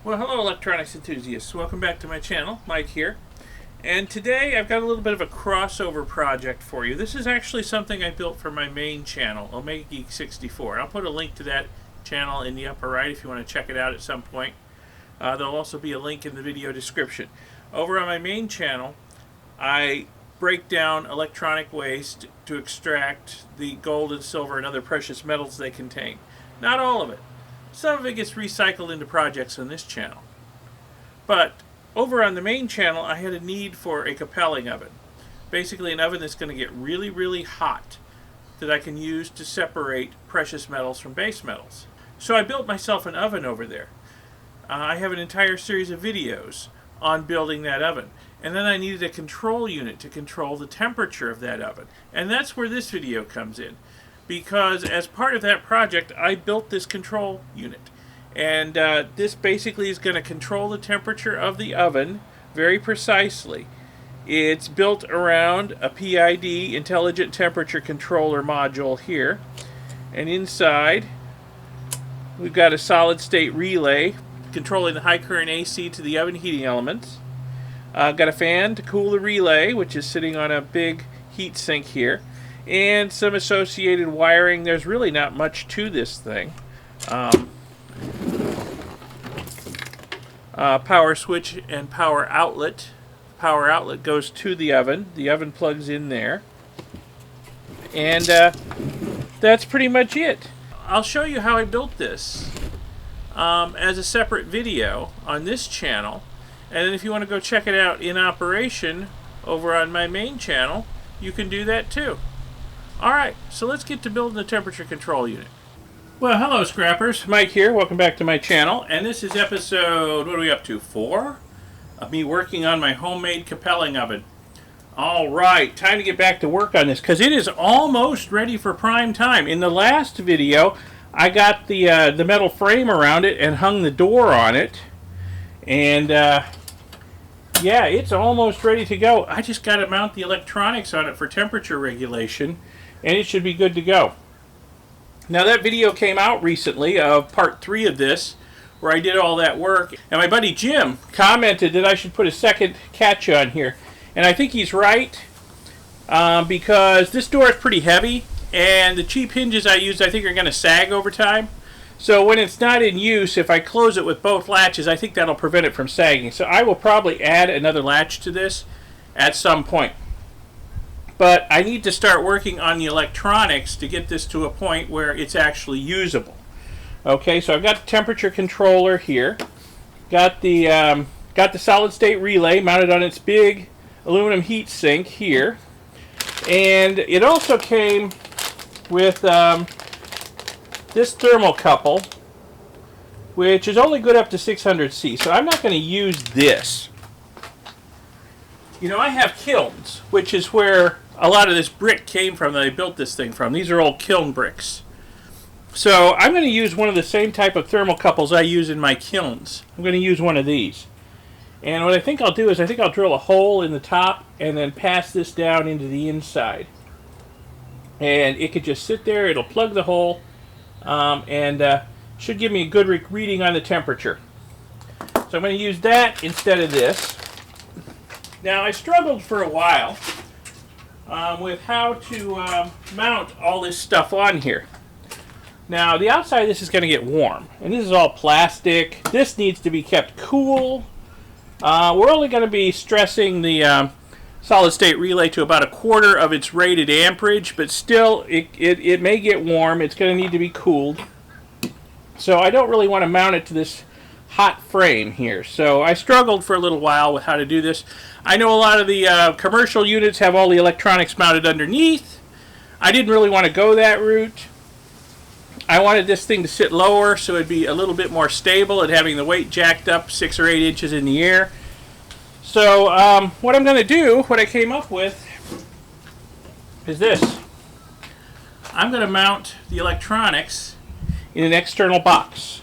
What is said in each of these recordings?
Well, hello electronics enthusiasts. Welcome back to my channel. Mike here. And today I've got a little bit of a crossover project for you. This is actually something I built for my main channel, Omega Geek 64. I'll put a link to that channel in the upper right if you want to check it out at some point. There'll also be a link in the video description. Over on my main channel, I break down electronic waste to extract the gold and silver and other precious metals they contain. Not all of it. Some of it gets recycled into projects on this channel. But over on the main channel, I had a need for a Cupelling oven. Basically an oven that's going to get really, really hot that I can use to separate precious metals from base metals. So I built myself an oven over there. I have an entire series of videos on building that oven. And then I needed a control unit to control the temperature of that oven. And that's where this video comes in. Because as part of that project, I built this control unit. And this basically is going to control the temperature of the oven very precisely. It's built around a PID, Intelligent Temperature Controller module here. And inside, we've got a solid-state relay controlling the high current AC to the oven heating elements. Got a fan to cool the relay, which is sitting on a big heat sink here. And some associated wiring. There's really not much to this thing. Power switch and power outlet. Power outlet goes to the oven. The oven plugs in there. And that's pretty much it. I'll show you how I built this as a separate video on this channel. And then if you want to go check it out in operation over on my main channel, you can do that too. Alright, so let's get to building the temperature control unit. Well, hello scrappers. Mike here. Welcome back to my channel. And this is episode, what are we up to, 4? Of me working on my homemade Cupelling oven. Alright, time to get back to work on this because it is almost ready for prime time. In the last video, I got the metal frame around it and hung the door on it. And yeah, it's almost ready to go. I just got to mount the electronics on it for temperature regulation. And it should be good to go. Now that video came out recently of part 3 of this, where I did all that work, and my buddy Jim commented that I should put a second catch on here. And I think he's right, because this door is pretty heavy, and the cheap hinges I used I think are going to sag over time. So when it's not in use, if I close it with both latches, I think that'll prevent it from sagging. So I will probably add another latch to this at some point. But I need to start working on the electronics to get this to a point where it's actually usable. Okay, so I've got the temperature controller here. Got the solid state relay mounted on its big aluminum heat sink here. And it also came with this thermocouple, which is only good up to 600 C. So I'm not going to use this. You know, I have kilns, which is where a lot of this brick came from that I built this thing from. These are old kiln bricks. So I'm going to use one of the same type of thermocouples I use in my kilns. I'm going to use one of these. And what I think I'll do is I think I'll drill a hole in the top and then pass this down into the inside. And it could just sit there. It'll plug the hole and should give me a good reading on the temperature. So I'm going to use that instead of this. Now I struggled for a while with how to mount all this stuff on here. Now the outside of this is going to get warm, and this is all plastic. This needs to be kept cool. We're only going to be stressing the solid state relay to about 1/4 of its rated amperage, but still it may get warm. It's going to need to be cooled. So I don't really want to mount it to this hot frame here. So I struggled for a little while with how to do this. I know a lot of the commercial units have all the electronics mounted underneath. I didn't really want to go that route. I wanted this thing to sit lower so it'd be a little bit more stable at having the weight jacked up 6 or 8 inches in the air. So what I'm going to do, what I came up with, is this. I'm going to mount the electronics in an external box.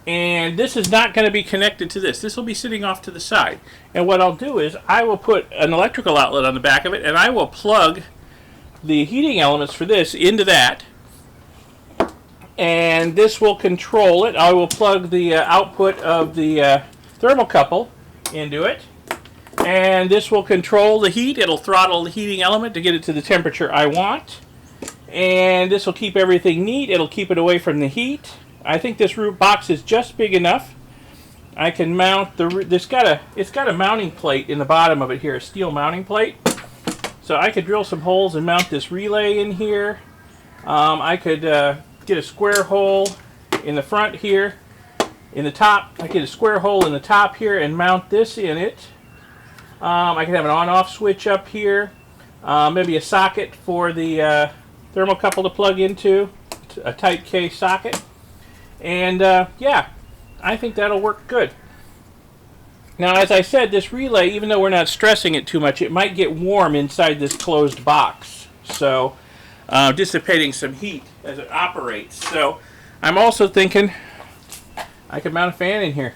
And this is not going to be connected to this. This will be sitting off to the side. And what I'll do is I will put an electrical outlet on the back of it, and I will plug the heating elements for this into that. and this will control it. I will plug the output of the thermocouple into it, and this will control the heat. It'll throttle the heating element to get it to the temperature I want, and this will keep everything neat. It'll keep it away from the heat. I think this root box is just big enough. I can mount the. It's got a mounting plate in the bottom of it here, a steel mounting plate. So I could drill some holes and mount this relay in here. I could get a square hole in the front here, in the top. I get a square hole in the top here and mount this in it. I could have an on-off switch up here. Maybe a socket for the thermocouple to plug into, a Type K socket. And yeah, I think that'll work good. Now, as I said, this relay, even though we're not stressing it too much, it might get warm inside this closed box. So, dissipating some heat as it operates. So, I'm also thinking I could mount a fan in here.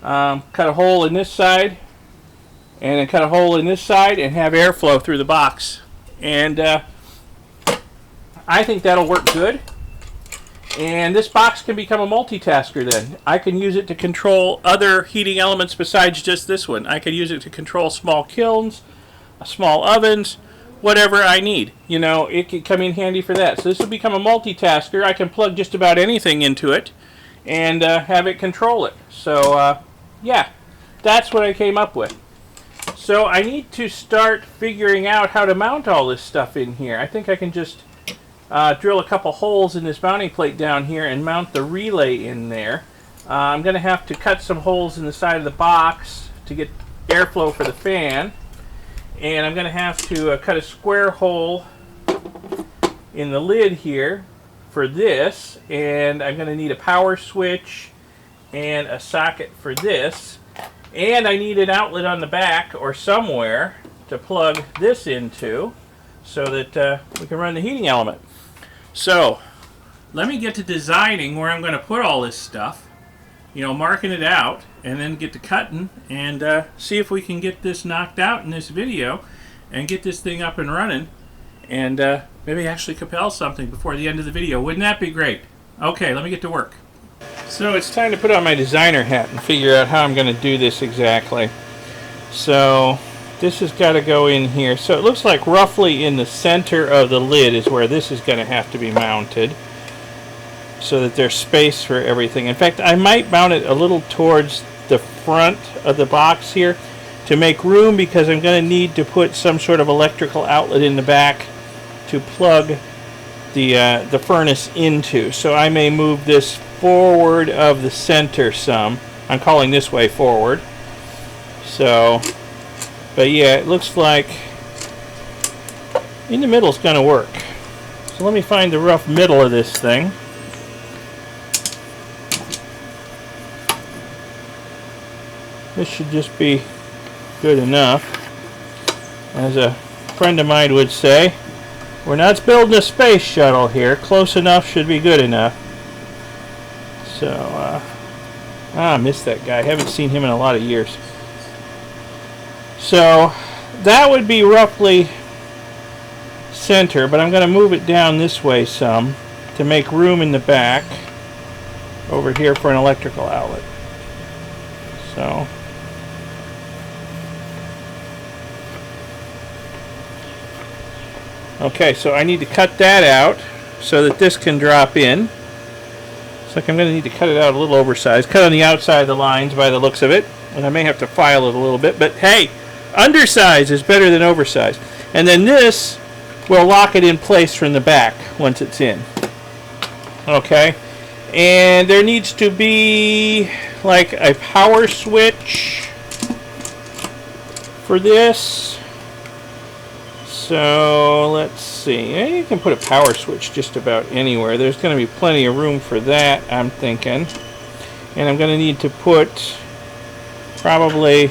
Cut a hole in this side, and then cut a hole in this side, and have airflow through the box. And I think that'll work good. And this box can become a multitasker then. I can use it to control other heating elements besides just this one. I could use it to control small kilns, small ovens, whatever I need. You know, it could come in handy for that. So this will become a multitasker. I can plug just about anything into it and have it control it. So, yeah, that's what I came up with. So I need to start figuring out how to mount all this stuff in here. I think I can just drill a couple holes in this mounting plate down here and mount the relay in there. I'm going to have to cut some holes in the side of the box to get airflow for the fan. And I'm going to have to cut a square hole in the lid here for this. And I'm going to need a power switch and a socket for this. And I need an outlet on the back or somewhere to plug this into so that we can run the heating element. So, let me get to designing where I'm going to put all this stuff, you know, marking it out, and then get to cutting and see if we can get this knocked out in this video and get this thing up and running and maybe actually Cupel something before the end of the video. Wouldn't that be great? Okay, let me get to work. So it's time to put on my designer hat and figure out how I'm going to do this exactly. So this has got to go in here. So it looks like roughly in the center of the lid is where this is going to have to be mounted so that there's space for everything. In fact, I might mount it a little towards the front of the box here to make room, because I'm going to need to put some sort of electrical outlet in the back to plug the furnace into. So I may move this forward of the center some. I'm calling this way forward. So, but yeah, it looks like in the middle is going to work. So let me find the rough middle of this thing. This should just be good enough. As a friend of mine would say, we're not building a space shuttle here. Close enough should be good enough. So, I missed that guy. I haven't seen him in a lot of years. So, that would be roughly center, but I'm going to move it down this way some to make room in the back over here for an electrical outlet. So, okay, so I need to cut that out so that this can drop in. Looks like I'm going to need to cut it out a little oversized. Cut on the outside of the lines by the looks of it. And I may have to file it a little bit. But hey, undersize is better than oversized. And then this will lock it in place from the back once it's in. Okay. And there needs to be like a power switch for this. So let's see. You can put a power switch just about anywhere. There's going to be plenty of room for that, I'm thinking. And I'm going to need to put probably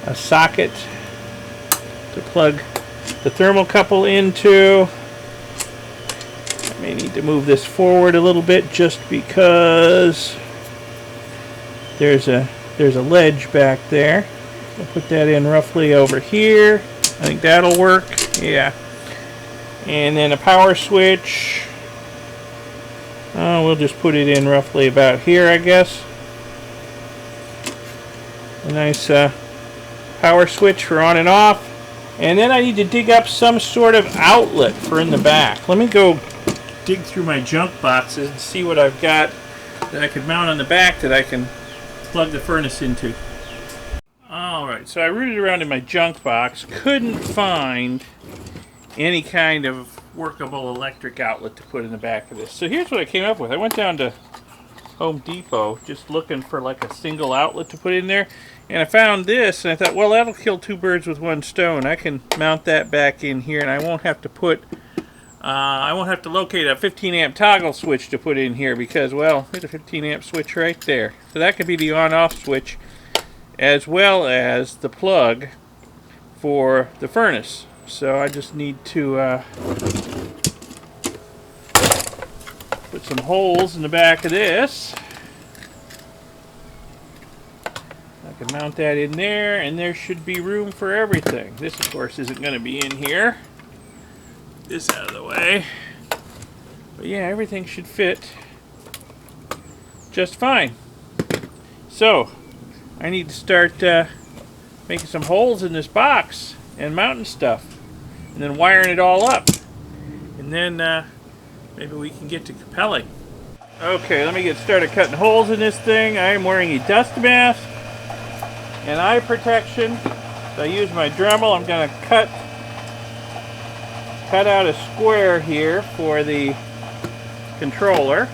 a socket to plug the thermocouple into. I may need to move this forward a little bit just because there's a ledge back there. I'll put that in roughly over here. I think that'll work. Yeah. And then a power switch. We'll just put it in roughly about here, I guess. A nice power switch for on and off. And then I need to dig up some sort of outlet for in the back. Let me go dig through my junk boxes and see what I've got that I could mount on the back that I can plug the furnace into. Alright, so I rooted around in my junk box. Couldn't find any kind of workable electric outlet to put in the back of this. So here's what I came up with. I went down to Home Depot just looking for like a single outlet to put in there, and I found this and I thought, well, that'll kill two birds with one stone. I can mount that back in here and I won't have to put locate a 15 amp toggle switch to put in here because, well, there's a 15 amp switch right there. So that could be the on off switch as well as the plug for the furnace. So I just need to put some holes in the back of this. I can mount that in there, and there should be room for everything. This, of course, isn't going to be in here. This out of the way. But yeah, everything should fit just fine. So, I need to start making some holes in this box and mounting stuff. And then wiring it all up. And then maybe we can get to Cupelling. Okay, let me get started cutting holes in this thing. I am wearing a dust mask and eye protection. So I use my Dremel. I'm going to cut out a square here for the controller.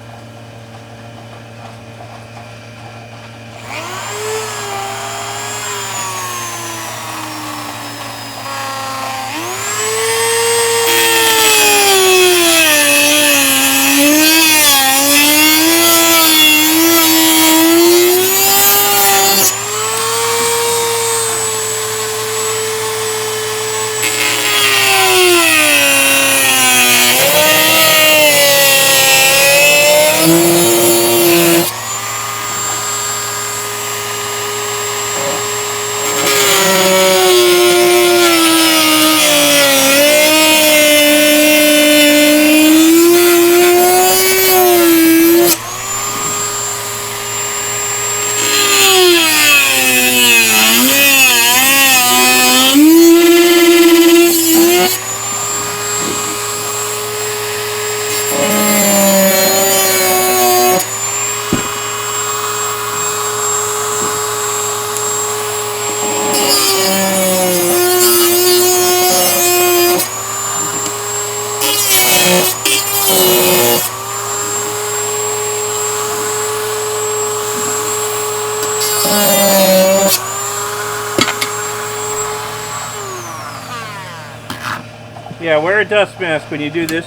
Yeah, wear a dust mask when you do this.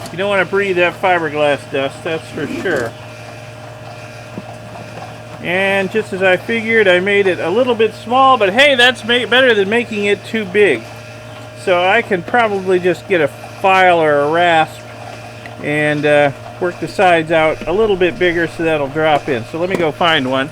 You don't want to breathe that fiberglass dust, that's for sure. And just as I figured, I made it a little bit small, but hey, that's better than making it too big. So I can probably just get a file or a rasp and work the sides out a little bit bigger so that'll drop in. So let me go find one.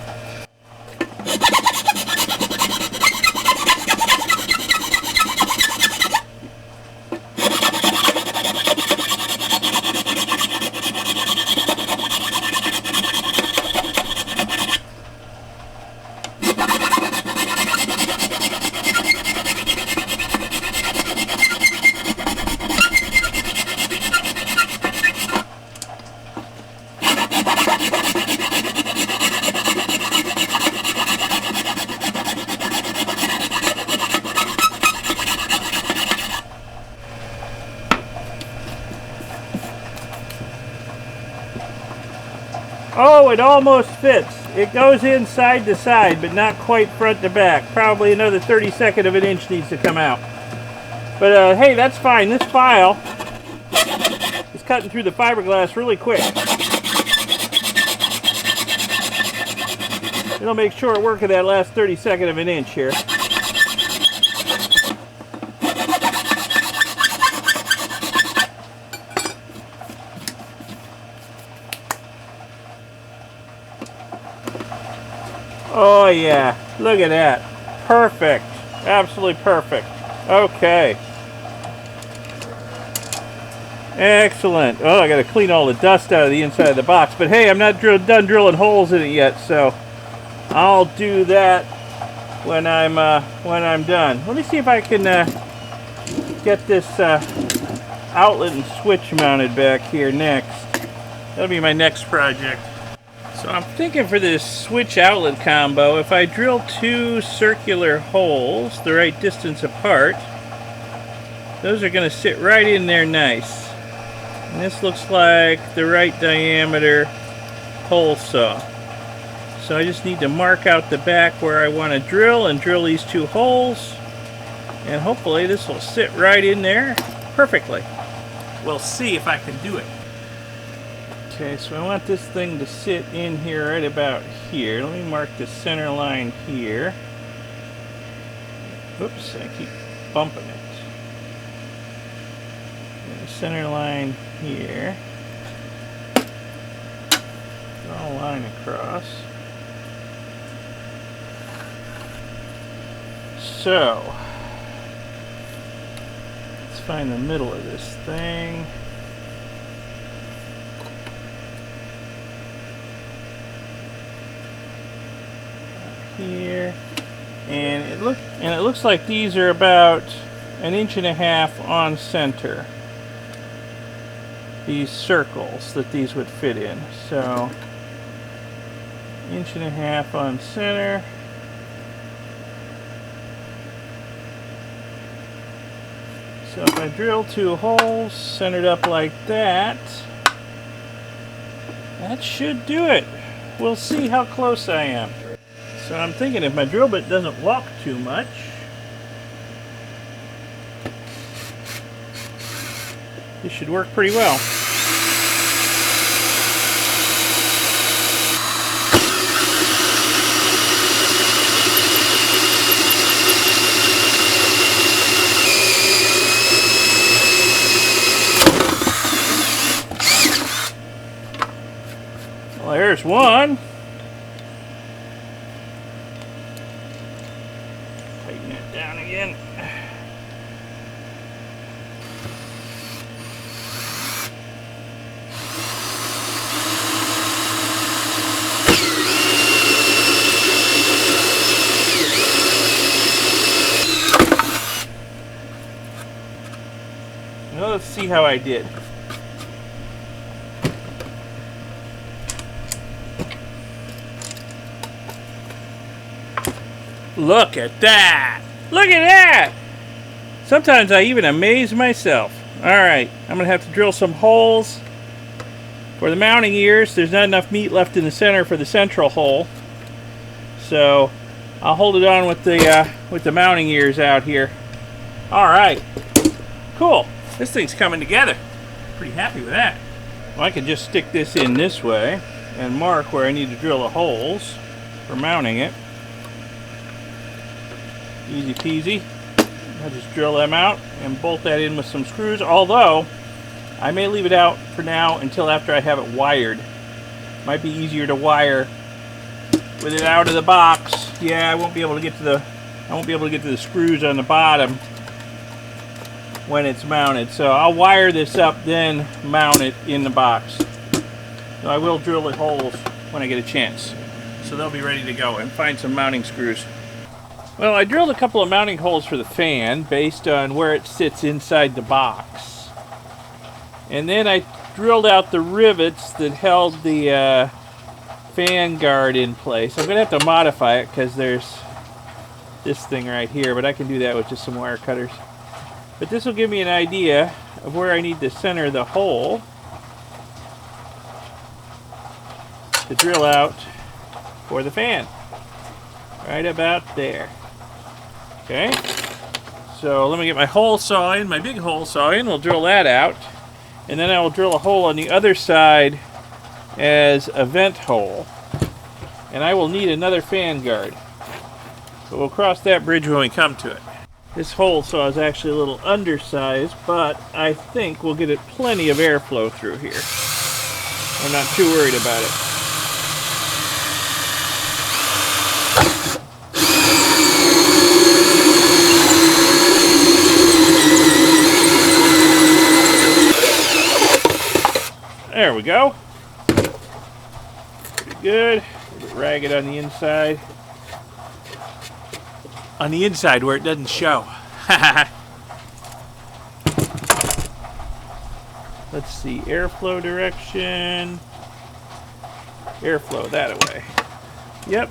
Oh, it almost fits. It goes in side to side, but not quite front to back. Probably another 32nd of an inch needs to come out. But hey, that's fine. This file is cutting through the fiberglass really quick. It'll make short work of that last 32nd of an inch here. Oh yeah, look at that. Perfect. Absolutely perfect. Okay. Excellent. Oh, I got to clean all the dust out of the inside of the box. But hey, I'm not done drilling holes in it yet, so I'll do that when I'm done. Let me see if I can get this outlet and switch mounted back here next. That'll be my next project. So I'm thinking for this switch outlet combo, if I drill 2 circular holes the right distance apart, those are going to sit right in there nice. And this looks like the right diameter hole saw. So I just need to mark out the back where I want to drill and drill these 2 holes. And hopefully this will sit right in there perfectly. We'll see if I can do it. Okay, so I want this thing to sit in here right about here. Let me mark the center line here. Oops, I keep bumping it. And the center line here. Draw a line across. So, let's find the middle of this thing. Here, and it looks like these are about 1.5 inches on center. These circles that these would fit in. So 1.5 inches on center. So if I drill 2 holes centered up like that, that should do it. We'll see how close I am. So I'm thinking if my drill bit doesn't walk too much, this should work pretty well. Well, there's one. Tighten it down again. Now let's see how I did. Look at that! Look at that! Sometimes I even amaze myself. Alright, I'm going to have to drill some holes for the mounting ears. There's not enough meat left in the center for the central hole. So I'll hold it on with the mounting ears out here. Alright. Cool. This thing's coming together. Pretty happy with that. Well, I can just stick this in this way and mark where I need to drill the holes for mounting it. Easy peasy. I'll just drill them out and bolt that in with some screws, although I may leave it out for now until after I have it wired. Might be easier to wire with it out of the box. Yeah, I won't be able to get to the screws on the bottom when it's mounted. So I'll wire this up, then mount it in the box. So I will drill the holes when I get a chance. So they'll be ready to go, and find some mounting screws. Well, I drilled a couple of mounting holes for the fan based on where it sits inside the box. And then I drilled out the rivets that held the fan guard in place. I'm going to have to modify it because there's this thing right here, but I can do that with just some wire cutters. But this will give me an idea of where I need to center the hole to drill out for the fan. Right about there. Okay, so let me get my hole saw in, my big hole saw in. We'll drill that out, and then I will drill a hole on the other side as a vent hole. And I will need another fan guard, but we'll cross that bridge when we come to it. This hole saw is actually a little undersized, but I think we'll get it plenty of airflow through here. I'm not too worried about it. There we go. Pretty good. A little bit ragged on the inside. On the inside where it doesn't show. Let's see, airflow direction. Airflow that way. Yep.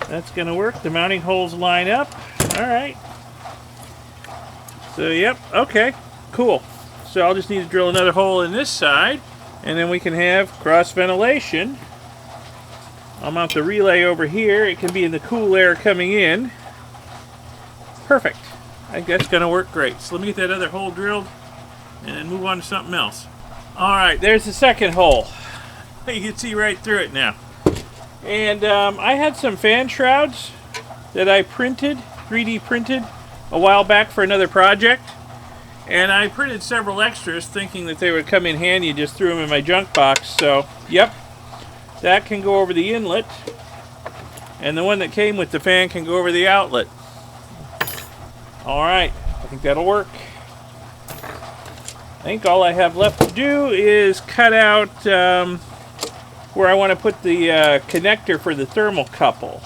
That's going to work. The mounting holes line up. Alright. So, yep. Okay. Cool. So I'll just need to drill another hole in this side. And then we can have cross ventilation. I'll mount the relay over here. It can be in the cool air coming in. Perfect. I think that's going to work great. So let me get that other hole drilled and then move on to something else. Alright, there's the second hole. You can see right through it now. And I had some fan shrouds that I printed, 3D printed, a while back for another project. And I printed several extras thinking that they would come in handy and just threw them in my junk box. So, yep, that can go over the inlet. And the one that came with the fan can go over the outlet. Alright, I think that'll work. I think all I have left to do is cut out where I want to put the connector for the thermocouple.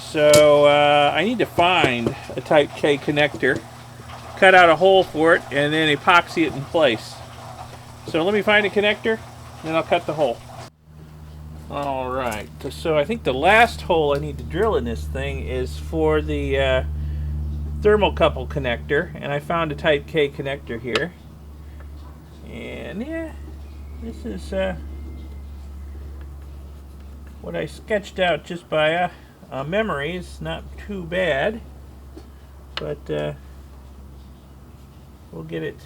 So I need to find a Type K connector, cut out a hole for it, and then epoxy it in place. So let me find a connector, then I'll cut the hole. Alright, so I think the last hole I need to drill in this thing is for the thermocouple connector, and I found a Type K connector here. And yeah, this is what I sketched out just by memory. It's not too bad, but we'll get it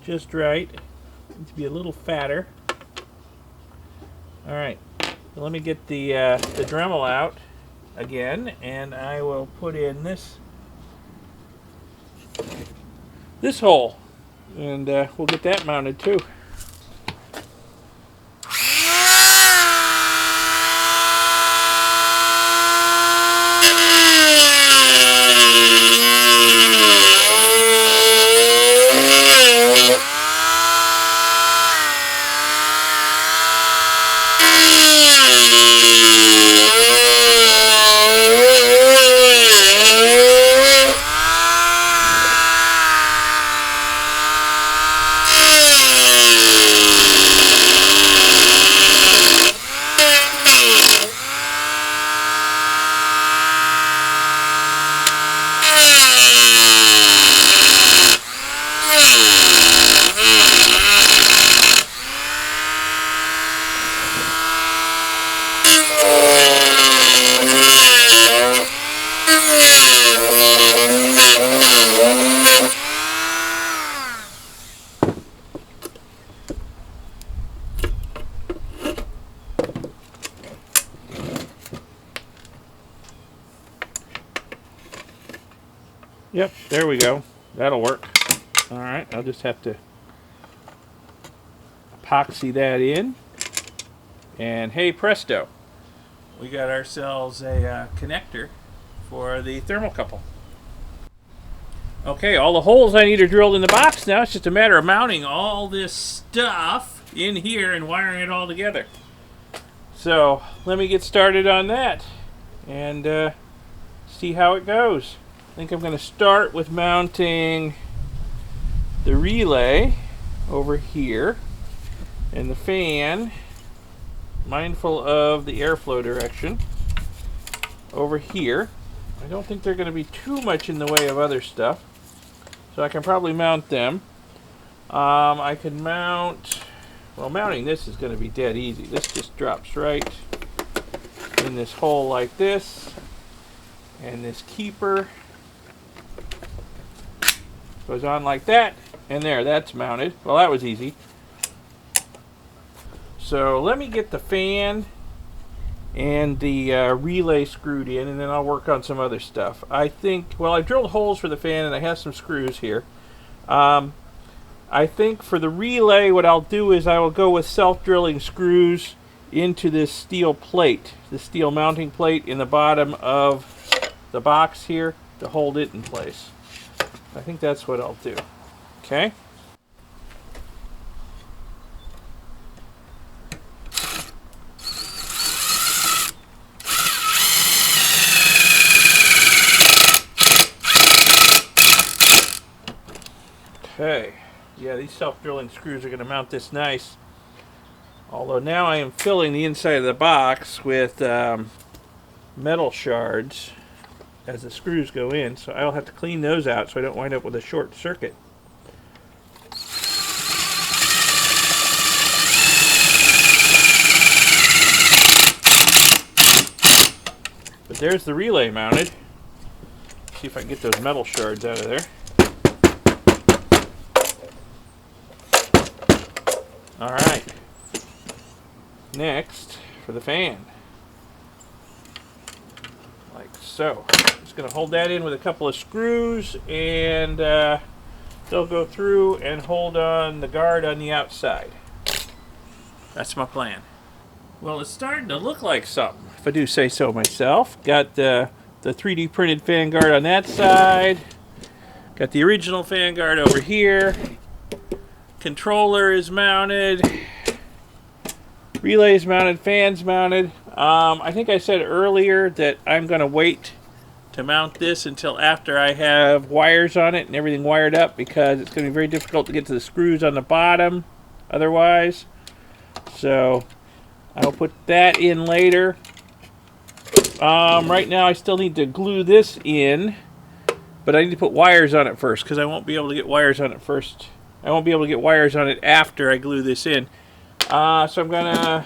just right. Needs to be a little fatter. Alright, so let me get the Dremel out again, and I will put in this hole, and we'll get that mounted too. Yep, there we go. That'll work. Alright, I'll just have to epoxy that in. And hey presto, we got ourselves a connector for the thermocouple. Okay, all the holes I need are drilled in the box now. It's just a matter of mounting all this stuff in here and wiring it all together. So let me get started on that and see how it goes. I think I'm going to start with mounting the relay over here and the fan, mindful of the airflow direction, over here. I don't think they're going to be too much in the way of other stuff, so I can probably mount them. I can mount, well, mounting this is going to be dead easy. This just drops right in this hole like this, and this keeper goes on like that, and there, that's mounted. Well, that was easy. So let me get the fan and the relay screwed in, and then I'll work on some other stuff. I think, well, I've drilled holes for the fan and I have some screws here. I think for the relay what I'll do is I will go with self-drilling screws into this steel plate, the steel mounting plate in the bottom of the box here to hold it in place. I think that's what I'll do. Okay? Okay, yeah, these self-drilling screws are going to mount this nice. Although now I am filling the inside of the box with metal shards as the screws go in, so I'll have to clean those out so I don't wind up with a short circuit. But there's the relay mounted. See if I can get those metal shards out of there. Alright. Next, for the fan. Like so. Just going to hold that in with a couple of screws, and they'll go through and hold on the guard on the outside. That's my plan. Well, it's starting to look like something, if I do say so myself. Got the 3D printed fan guard on that side. Got the original fan guard over here. Controller is mounted. Relays mounted, fans mounted. I think I said earlier that I'm going to wait to mount this until after I have wires on it and everything wired up, because it's going to be very difficult to get to the screws on the bottom otherwise. So I'll put that in later. Right now I still need to glue this in, but I need to put wires on it first, because I won't be able to get wires on it first. I won't be able to get wires on it after I glue this in. So I'm gonna,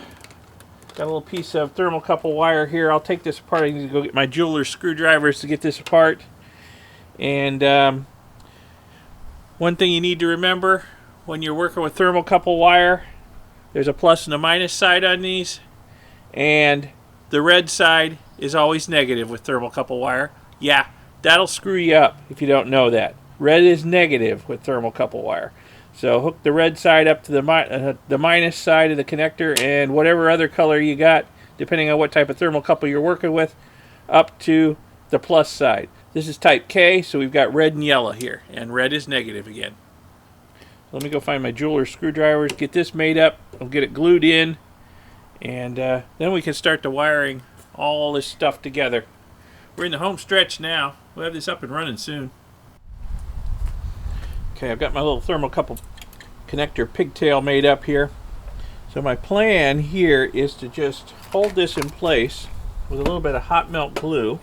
got a little piece of thermocouple wire here. I'll take this apart. I need to go get my jeweler's screwdrivers to get this apart. And one thing you need to remember when you're working with thermocouple wire, there's a plus and a minus side on these, and the red side is always negative with thermocouple wire. Yeah, that'll screw you up if you don't know that. Red is negative with thermocouple wire. So hook the red side up to the minus side of the connector, and whatever other color you got, depending on what type of thermocouple you're working with, up to the plus side. This is type K, so we've got red and yellow here, and red is negative again. Let me go find my jeweler's screwdrivers, get this made up, I'll get it glued in, and then we can start the wiring all this stuff together. We're in the home stretch now. We'll have this up and running soon. Okay, I've got my little thermocouple connector pigtail made up here. So my plan here is to just hold this in place with a little bit of hot melt glue,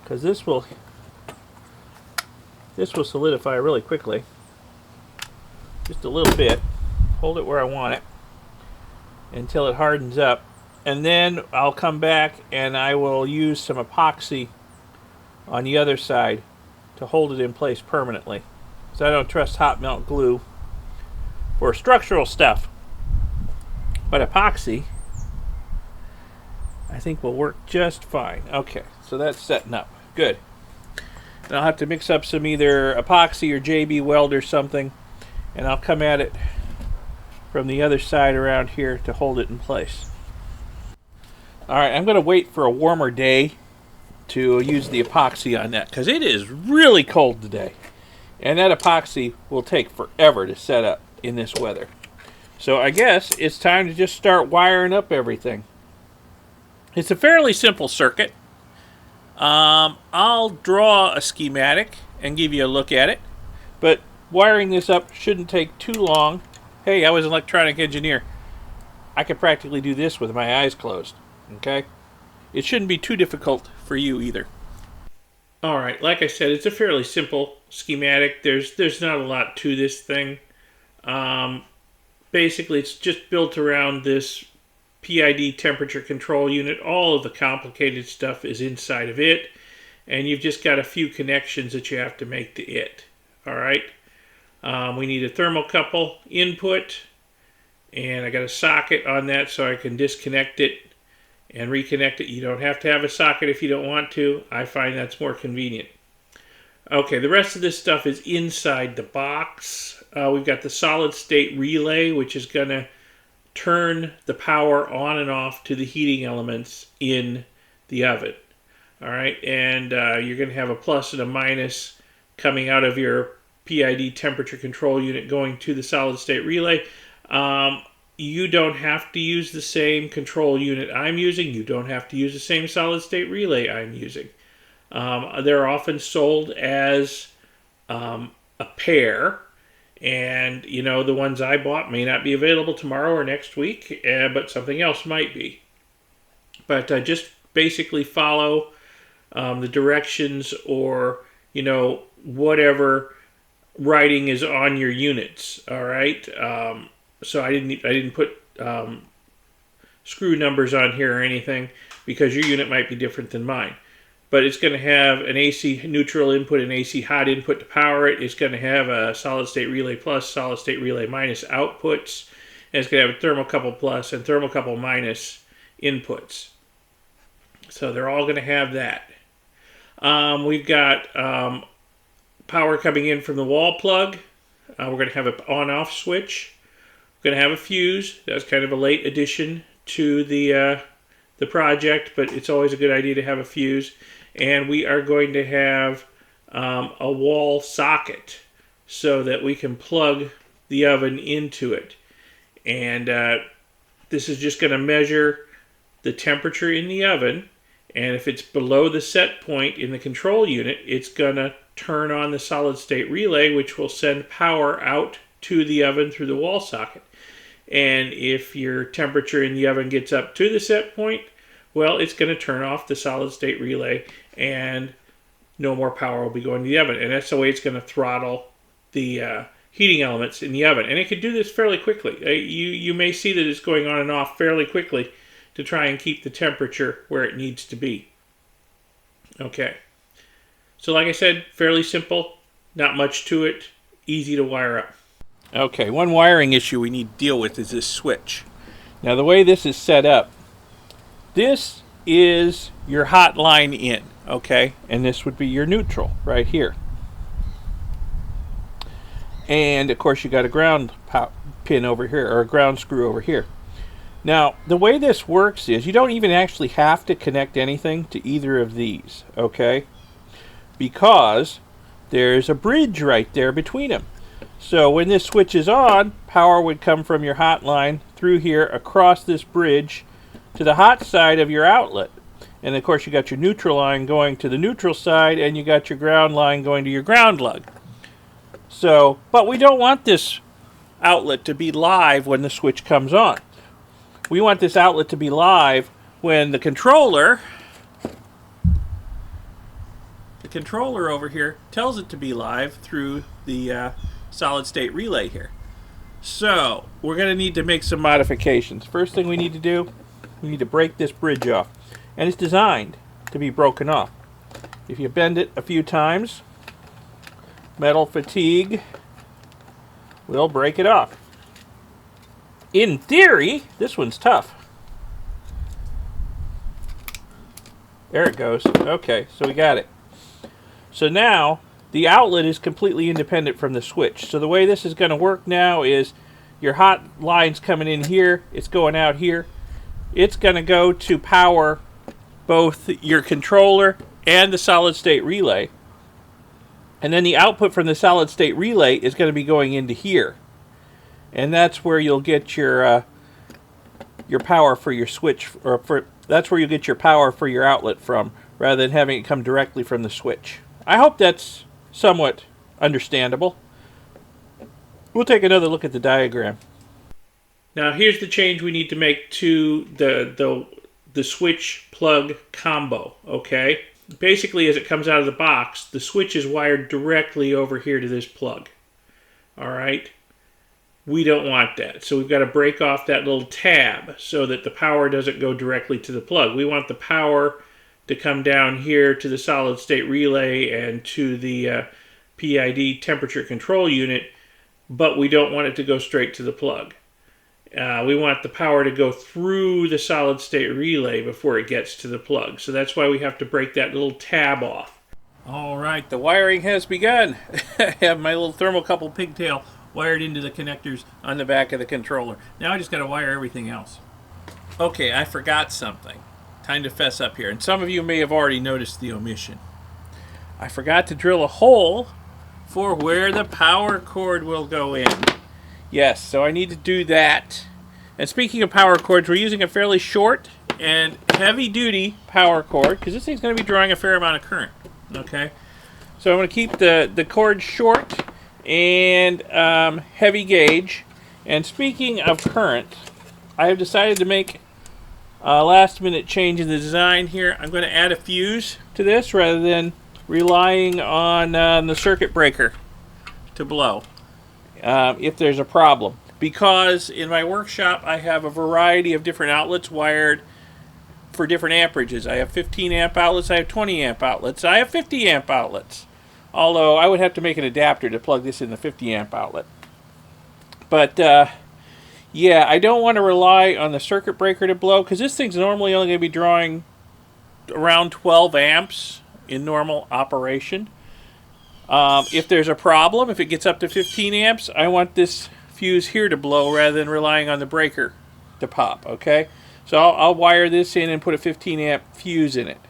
because this will solidify really quickly. Just a little bit. Hold it where I want it until it hardens up, and then I'll come back and I will use some epoxy on the other side to hold it in place permanently, so I don't trust hot melt glue for structural stuff. But epoxy, I think, will work just fine. Okay, so that's setting up. Good. And I'll have to mix up some either epoxy or JB Weld or something, and I'll come at it from the other side around here to hold it in place. Alright, I'm going to wait for a warmer day to use the epoxy on that, because it is really cold today, and that epoxy will take forever to set up in this weather. So I guess it's time to just start wiring up everything. It's a fairly simple circuit. I'll draw a schematic and give you a look at it, but wiring this up shouldn't take too long. Hey, I was an electronic engineer. I could practically do this with my eyes closed. Okay? It shouldn't be too difficult for you either. Alright, like I said, it's a fairly simple schematic. There's not a lot to this thing. Basically, it's just built around this PID temperature control unit. All of the complicated stuff is inside of it, and you've just got a few connections that you have to make to it. Alright? We need a thermocouple input, and I got a socket on that so I can disconnect it and reconnect it. You don't have to have a socket if you don't want to. I find that's more convenient. Okay, the rest of this stuff is inside the box. We've got the solid state relay, which is going to turn the power on and off to the heating elements in the oven. All right, and you're going to have a plus and a minus coming out of your PID temperature control unit going to the solid state relay. You don't have to use the same control unit I'm using. You don't have to use the same solid state relay I'm using. They're often sold as a pair. And, you know, the ones I bought may not be available tomorrow or next week, but something else might be. But just basically follow the directions, or, you know, whatever writing is on your units. All right. So I didn't put screw numbers on here or anything, because your unit might be different than mine. But it's going to have an AC neutral input and AC hot input to power it. It's going to have a solid state relay plus, solid state relay minus outputs. And it's going to have a thermocouple plus and thermocouple minus inputs. So they're all going to have that. We've got power coming in from the wall plug. We're going to have an on-off switch. We're going to have a fuse. That's kind of a late addition to the project, but it's always a good idea to have a fuse. And we are going to have a wall socket so that we can plug the oven into it. And this is just going to measure the temperature in the oven. And if it's below the set point in the control unit, it's going to turn on the solid state relay, which will send power out to the oven through the wall socket. And if your temperature in the oven gets up to the set point, well, it's going to turn off the solid state relay and no more power will be going to the oven. And that's the way it's going to throttle the heating elements in the oven. And it can do this fairly quickly. You may see that it's going on and off fairly quickly to try and keep the temperature where it needs to be. Okay. So like I said, fairly simple, not much to it, easy to wire up. Okay, one wiring issue we need to deal with is this switch. Now the way this is set up, this is your hot line in, okay? And this would be your neutral right here. And of course you got a ground pin over here, or a ground screw over here. Now the way this works is you don't even actually have to connect anything to either of these, okay? Because there's a bridge right there between them. So when this switch is on, power would come from your hot line through here across this bridge to the hot side of your outlet. And of course you got your neutral line going to the neutral side, and you got your ground line going to your ground lug. So, but we don't want this outlet to be live when the switch comes on. We want this outlet to be live when the controller over here tells it to be live through the solid state relay here. So we're going to need to make some modifications. First thing we need to do, we need to break this bridge off. And it's designed to be broken off. If you bend it a few times, metal fatigue will break it off. In theory, this one's tough. There it goes. Okay, so we got it. So now the outlet is completely independent from the switch. So the way this is going to work now is your hot line's coming in here, it's going out here. It's going to go to power both your controller and the solid state relay. And then the output from the solid state relay is going to be going into here. And that's where you'll get your power for your switch, or that's where you get your power for your outlet from, rather than having it come directly from the switch. I hope that's somewhat understandable. We'll take another look at the diagram. Now here's the change we need to make to the switch plug combo, okay? Basically, as it comes out of the box, the switch is wired directly over here to this plug. All right? We don't want that. So we've got to break off that little tab so that the power doesn't go directly to the plug. We want the power to come down here to the solid state relay and to the PID temperature control unit, but we don't want it to go straight to the plug. We want the power to go through the solid state relay before it gets to the plug. So that's why we have to break that little tab off. All right, the wiring has begun. I have my little thermocouple pigtail wired into the connectors on the back of the controller. Now I just got to wire everything else. Okay, I forgot something. Time to fess up here. And some of you may have already noticed the omission. I forgot to drill a hole for where the power cord will go in. Yes, so I need to do that. And speaking of power cords, we're using a fairly short and heavy-duty power cord, because this thing's going to be drawing a fair amount of current. Okay, so I'm going to keep the cord short and heavy gauge. And speaking of current, I have decided to make a last-minute change in the design here. I'm going to add a fuse to this rather than relying on the circuit breaker to blow if there's a problem. Because in my workshop I have a variety of different outlets wired for different amperages. I have 15 amp outlets, I have 20 amp outlets, I have 50 amp outlets. Although I would have to make an adapter to plug this in the 50 amp outlet. But yeah, I don't want to rely on the circuit breaker to blow, because this thing's normally only going to be drawing around 12 amps in normal operation. If there's a problem, if it gets up to 15 amps, I want this fuse here to blow rather than relying on the breaker to pop, okay? So I'll wire this in and put a 15 amp fuse in it.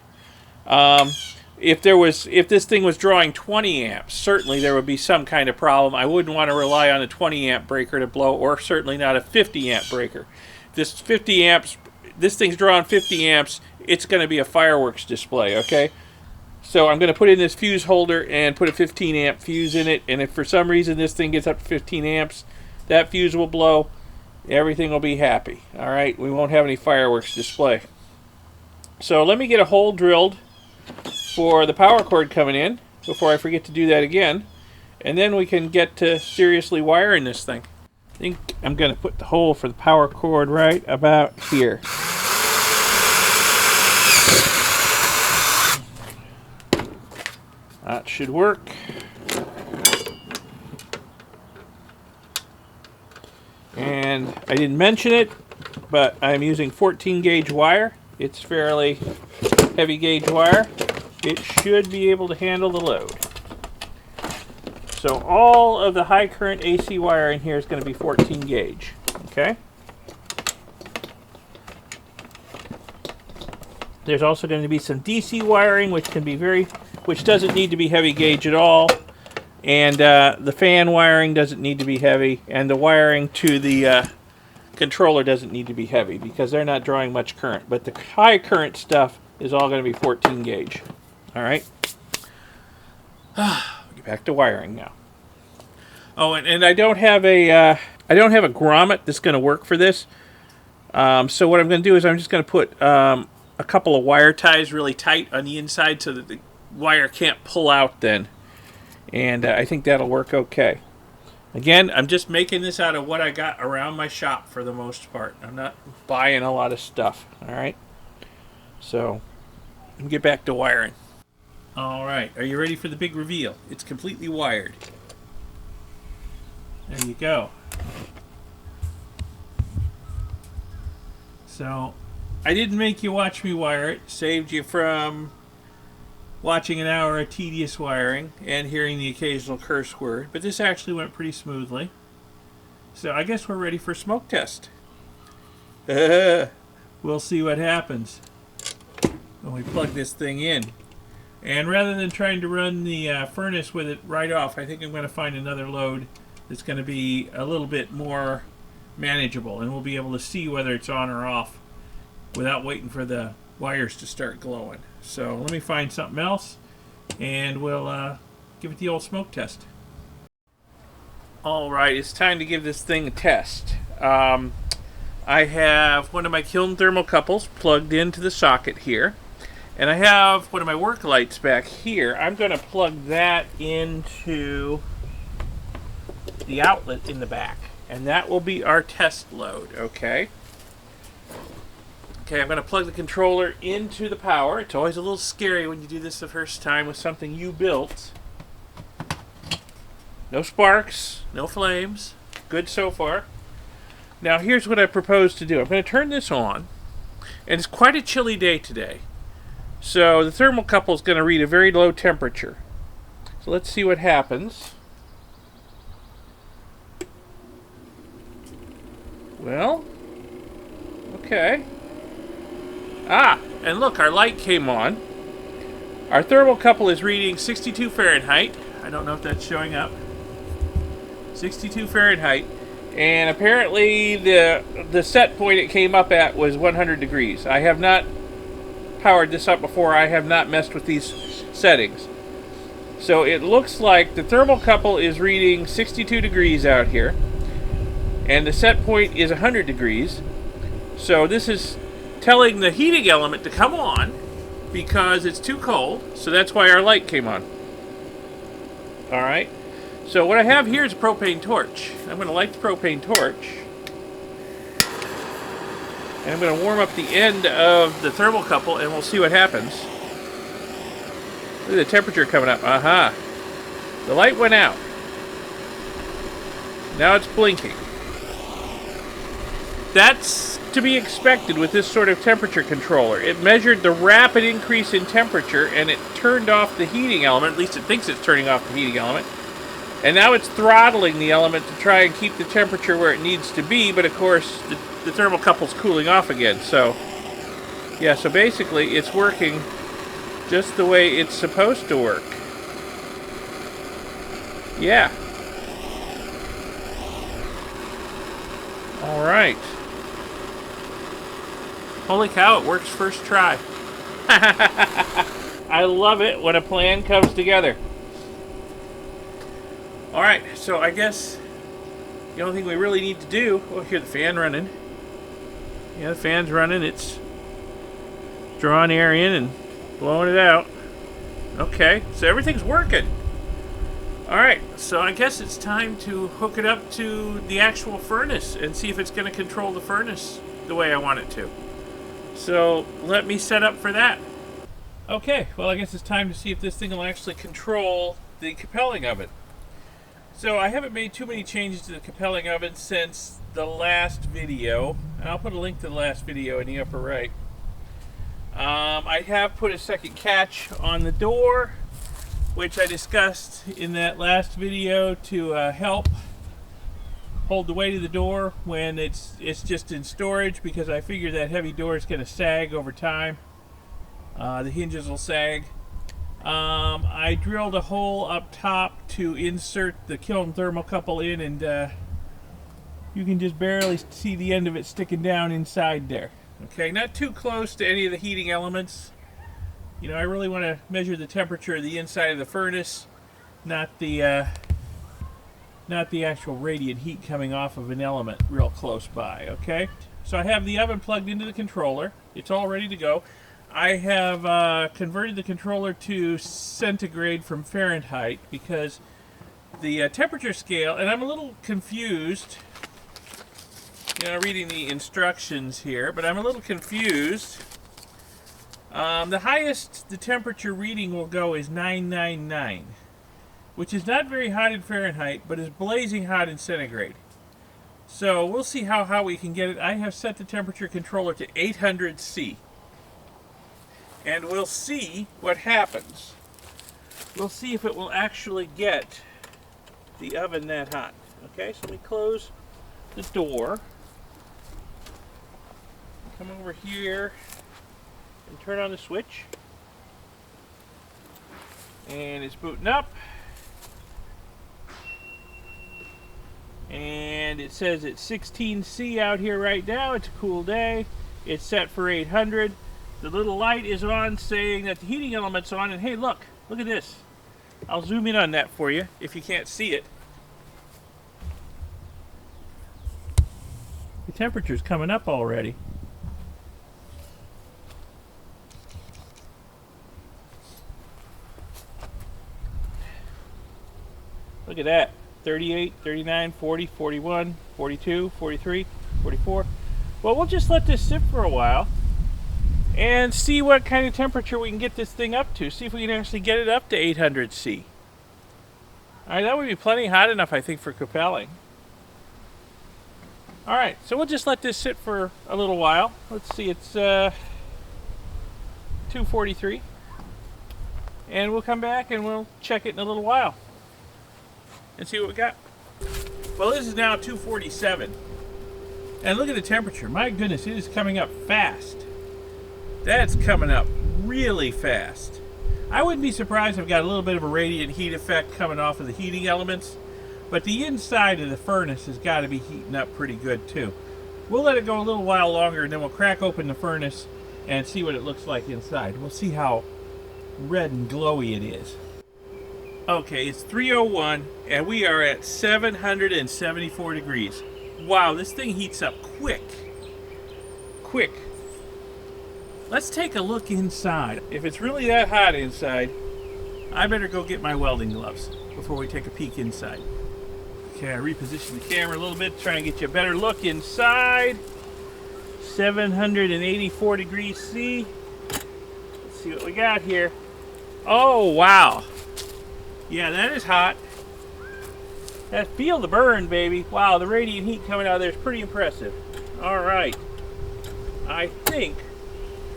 If this thing was drawing 20 amps, certainly there would be some kind of problem. I wouldn't want to rely on a 20 amp breaker to blow, or certainly not a 50 amp breaker. This thing's drawing 50 amps, it's going to be a fireworks display, okay? So I'm going to put in this fuse holder and put a 15 amp fuse in it, and if for some reason this thing gets up to 15 amps, that fuse will blow, everything will be happy. Alright, we won't have any fireworks display. So let me get a hole drilled for the power cord coming in before I forget to do that again, and then we can get to seriously wiring this thing. I think I'm going to put the hole for the power cord right about here. That should work. And I didn't mention it, but I'm using 14 gauge wire. It's fairly heavy gauge wire. It should be able to handle the load. So all of the high current AC wire in here is going to be 14 gauge. Okay? There's also going to be some DC wiring, which doesn't need to be heavy gauge at all. And the fan wiring doesn't need to be heavy, and the wiring to the controller doesn't need to be heavy because they're not drawing much current. But the high current stuff is all going to be 14 gauge. All right. Get back to wiring now. Oh, and I don't have a grommet that's going to work for this. So what I'm going to do is I'm just going to put a couple of wire ties really tight on the inside so that the wire can't pull out then. And I think that'll work okay. Again, I'm just making this out of what I got around my shop for the most part. I'm not buying a lot of stuff. Alright? So, let me get back to wiring. Alright, are you ready for the big reveal? It's completely wired. There you go. So, I didn't make you watch me wire it. Saved you from watching an hour of tedious wiring and hearing the occasional curse word, but this actually went pretty smoothly. So I guess we're ready for smoke test. We'll see what happens when we plug this thing in. And rather than trying to run the furnace with it right off, I think I'm going to find another load that's going to be a little bit more manageable, and we'll be able to see whether it's on or off without waiting for the wires to start glowing. So let me find something else and we'll give it the old smoke test. Alright, it's time to give this thing a test. I have one of my kiln thermocouples plugged into the socket here, and I have one of my work lights back here. I'm going to plug that into the outlet in the back, and that will be our test load. Okay, I'm going to plug the controller into the power. It's always a little scary when you do this the first time with something you built. No sparks, no flames. Good so far. Now here's what I propose to do. I'm going to turn this on, and it's quite a chilly day today. So the thermocouple is going to read a very low temperature. So let's see what happens. Well, okay. And look, our light came on. Our thermocouple is reading 62 Fahrenheit. I don't know if that's showing up. 62 Fahrenheit. And apparently the set point it came up at was 100 degrees. I have not powered this up before. I have not messed with these settings. So it looks like the thermocouple is reading 62 degrees out here, and the set point is 100 degrees. So this is telling the heating element to come on because it's too cold, so that's why our light came on. Alright, so what I have here is a propane torch. I'm going to light the propane torch, and I'm going to warm up the end of the thermocouple, and we'll see what happens. Look at the temperature coming up. Aha. The light went out. Now it's blinking. That's to be expected with this sort of temperature controller. It measured the rapid increase in temperature and it turned off the heating element. At least it thinks it's turning off the heating element. And now it's throttling the element to try and keep the temperature where it needs to be. But of course, the thermocouple's cooling off again. So, yeah, so basically it's working just the way it's supposed to work. Yeah. Alright. Holy cow, it works first try. I love it when a plan comes together. Alright, so I guess the only thing we really need to do... Oh, hear the fan running. Yeah, the fan's running. It's drawing air in and blowing it out. Okay, so everything's working. Alright, so I guess it's time to hook it up to the actual furnace and see if it's going to control the furnace the way I want it to. So let me set up for that. Okay, well I guess it's time to see if this thing will actually control the Cupelling oven. So I haven't made too many changes to the Cupelling oven since the last video. And I'll put a link to the last video in the upper right. I have put a second catch on the door, which I discussed in that last video to help hold the weight of the door when it's just in storage, because I figure that heavy door is going to sag over time. The hinges will sag. I drilled a hole up top to insert the kiln thermocouple in, and you can just barely see the end of it sticking down inside there. Okay, not too close to any of the heating elements. You know, I really want to measure the temperature of the inside of the furnace, not the actual radiant heat coming off of an element real close by, okay? So I have the oven plugged into the controller. It's all ready to go. I have converted the controller to centigrade from Fahrenheit because the temperature scale, and I'm a little confused, you know, reading the instructions here, but I'm a little confused. The highest the temperature reading will go is 999, which is not very hot in Fahrenheit, but is blazing hot in centigrade. So we'll see how we can get it. I have set the temperature controller to 800 C. And we'll see what happens. We'll see if it will actually get the oven that hot. Okay, so let me close the door. Come over here and turn on the switch. And it's booting up. And it says it's 16 C out here right now. It's a cool day. It's set for 800. The little light is on saying that the heating element's on. And hey, look at this. I'll zoom in on that for you if you can't see it. The temperature's coming up already. Look at that. 38, 39, 40, 41, 42, 43, 44. Well, we'll just let this sit for a while and see what kind of temperature we can get this thing up to. See if we can actually get it up to 800 C. Alright, that would be plenty hot enough, I think, for Cupelling. Alright, so we'll just let this sit for a little while. Let's see, it's 2:43. And we'll come back and we'll check it in a little while and see what we got. Well, this is now 2:47. And look at the temperature. My goodness, it is coming up fast. That's coming up really fast. I wouldn't be surprised if I've got a little bit of a radiant heat effect coming off of the heating elements. But the inside of the furnace has got to be heating up pretty good too. We'll let it go a little while longer, and then we'll crack open the furnace and see what it looks like inside. We'll see how red and glowy it is. Okay, it's 3:01 and we are at 774 degrees. Wow, this thing heats up quick. Quick. Let's take a look inside. If it's really that hot inside, I better go get my welding gloves before we take a peek inside. Okay, I reposition the camera a little bit to try and get you a better look inside. 784 degrees C. Let's see what we got here. Oh, wow. Yeah, that is hot. Feel the burn, baby. Wow, the radiant heat coming out of there is pretty impressive. All right. I think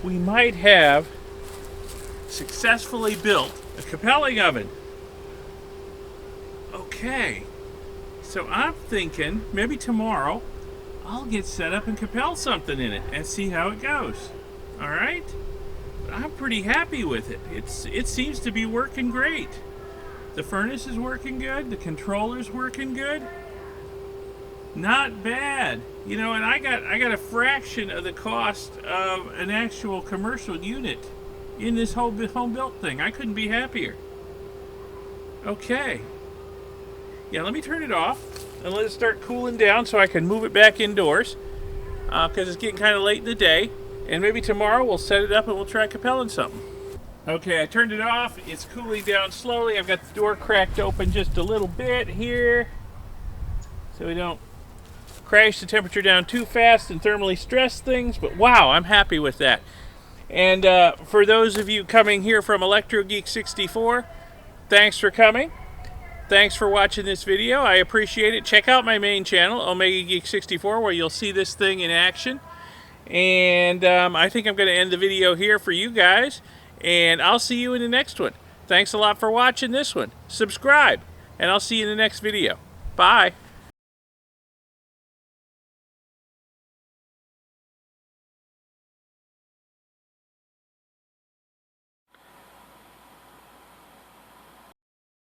we might have successfully built a Cupelling oven. Okay. So I'm thinking maybe tomorrow I'll get set up and Cupel something in it and see how it goes. All right? But I'm pretty happy with it. It seems to be working great. The furnace is working good. The controller's working good. Not bad. You know, and I got a fraction of the cost of an actual commercial unit in this whole home built thing. I couldn't be happier. Okay. Yeah, let me turn it off and let it start cooling down so I can move it back indoors, because it's getting kind of late in the day. And maybe tomorrow we'll set it up and we'll try Cupelling something. Okay, I turned it off. It's cooling down slowly. I've got the door cracked open just a little bit here so we don't crash the temperature down too fast and thermally stress things. But wow, I'm happy with that. And for those of you coming here from Electro Geek 64, thanks for coming. Thanks for watching this video. I appreciate it. Check out my main channel, Omega Geek 64, where you'll see this thing in action. And I think I'm going to end the video here for you guys. And I'll see you in the next one. Thanks a lot for watching this one. Subscribe, and I'll see you in the next video. Bye.